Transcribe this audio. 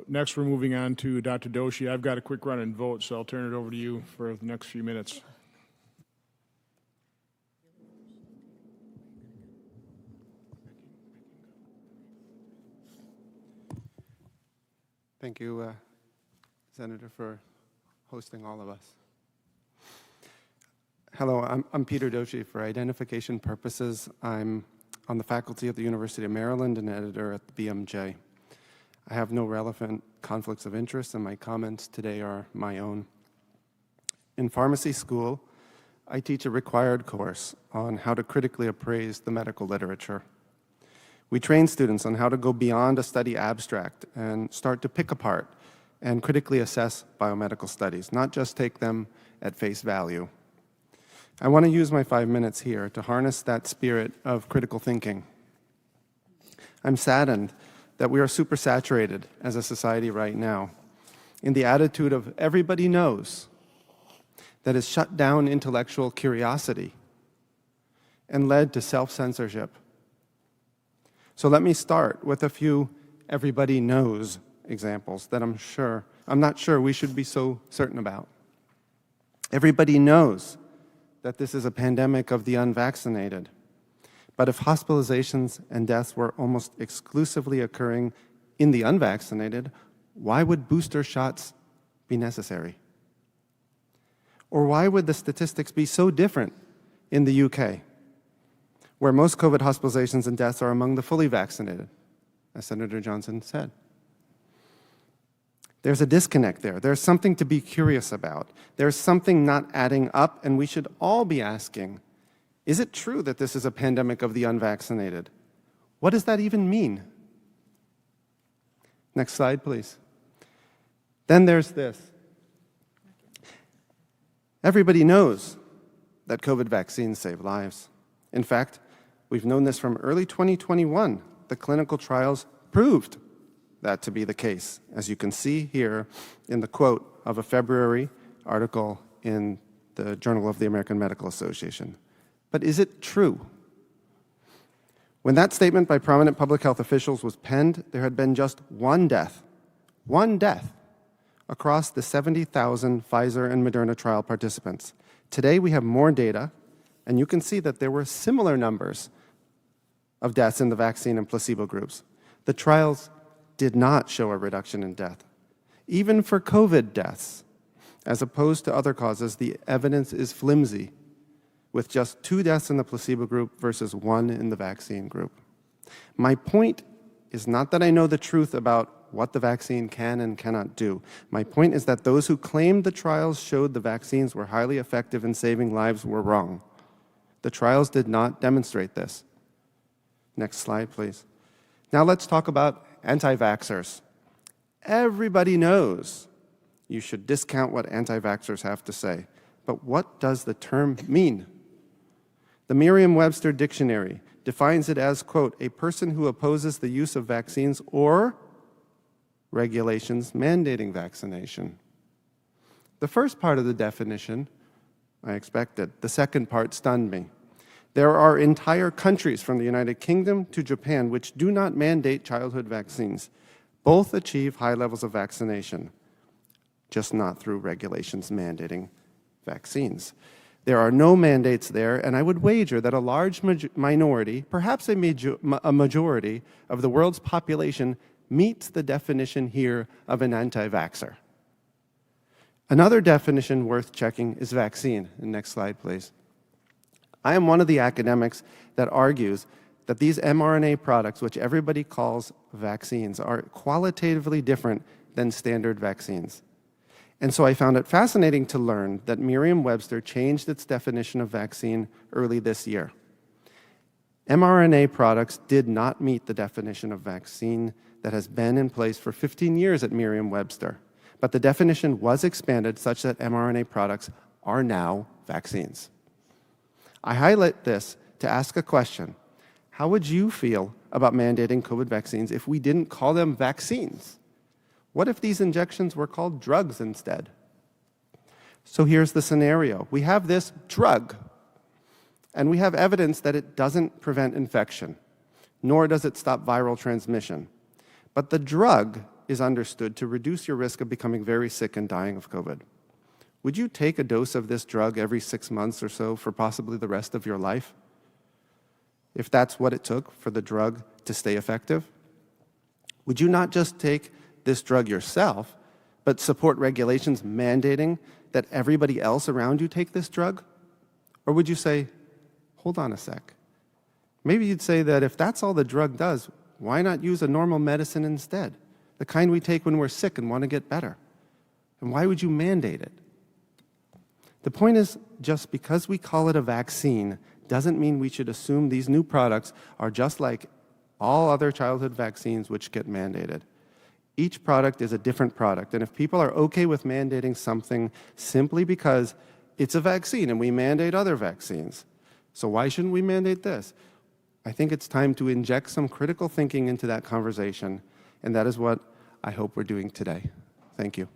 Next, we're moving on to Dr. Doshi. I've got a quick run and vote, so I'll turn it over to you for the next few minutes. Thank you, Senator, for hosting all of us. Hello, I'm Peter Doshi. For identification purposes, I'm on the faculty at the University of Maryland and editor at the BMJ. I have no relevant conflicts of interest, and my comments today are my own. In pharmacy school, I teach a required course on how to critically appraise the medical literature. We train students on how to go beyond a study abstract and start to pick apart and critically assess biomedical studies, not just take them at face value. I want to use my 5 minutes here to harness that spirit of critical thinking. I'm saddened that we are supersaturated as a society right now in the attitude of everybody knows that has shut down intellectual curiosity and led to self-censorship. So let me start with a few everybody knows examples that I'm not sure we should be so certain about. Everybody knows that this is a pandemic of the unvaccinated. But if hospitalizations and deaths were almost exclusively occurring in the unvaccinated, why would booster shots be necessary? Or why would the statistics be so different in the UK, where most COVID hospitalizations and deaths are among the fully vaccinated, as Senator Johnson said? There's a disconnect there. There's something to be curious about. There's something not adding up, and we should all be asking, is it true that this is a pandemic of the unvaccinated? What does that even mean? Next slide, please. Then there's this. Everybody knows that COVID vaccines save lives. In fact, we've known this from early 2021. The clinical trials proved that to be the case, as you can see here in the quote of a February article in the Journal of the American Medical Association. But is it true? When that statement by prominent public health officials was penned, there had been just one death across the 70,000 Pfizer and Moderna trial participants. Today we have more data, and you can see that there were similar numbers of deaths in the vaccine and placebo groups. The trials did not show a reduction in death. Even for COVID deaths, as opposed to other causes, the evidence is flimsy, with just 2 deaths in the placebo group versus 1 in the vaccine group. My point is not that I know the truth about what the vaccine can and cannot do. My point is that those who claimed the trials showed the vaccines were highly effective in saving lives were wrong. The trials did not demonstrate this. Next slide, please. Now let's talk about anti-vaxxers. Everybody knows you should discount what anti-vaxxers have to say. But what does the term mean? The Merriam-Webster dictionary defines it as, quote, a person who opposes the use of vaccines or regulations mandating vaccination. The first part of the definition, I expected. The second part stunned me. There are entire countries from the United Kingdom to Japan which do not mandate childhood vaccines. Both achieve high levels of vaccination, just not through regulations mandating vaccines. There are no mandates there, and I would wager that a large minority, perhaps a majority of the world's population meets the definition here of an anti-vaxxer. Another definition worth checking is vaccine. Next slide, please. I am one of the academics that argues that these mRNA products, which everybody calls vaccines, are qualitatively different than standard vaccines. And so I found it fascinating to learn that Merriam-Webster changed its definition of vaccine early this year. mRNA products did not meet the definition of vaccine that has been in place for 15 years at Merriam-Webster, but the definition was expanded such that mRNA products are now vaccines. I highlight this to ask a question. How would you feel about mandating COVID vaccines if we didn't call them vaccines? What if these injections were called drugs instead? So here's the scenario. We have this drug, and we have evidence that it doesn't prevent infection, nor does it stop viral transmission. But the drug is understood to reduce your risk of becoming very sick and dying of COVID. Would you take a dose of this drug every 6 months or so for possibly the rest of your life? If that's what it took for the drug to stay effective? Would you not just take this drug yourself, but support regulations mandating that everybody else around you take this drug? Or would you say, hold on a sec. Maybe you'd say that if that's all the drug does, why not use a normal medicine instead? The kind we take when we're sick and want to get better. And why would you mandate it? The point is, just because we call it a vaccine doesn't mean we should assume these new products are just like all other childhood vaccines which get mandated. Each product is a different product, and if people are okay with mandating something simply because it's a vaccine and we mandate other vaccines, so why shouldn't we mandate this? I think it's time to inject some critical thinking into that conversation, and that is what I hope we're doing today. Thank you.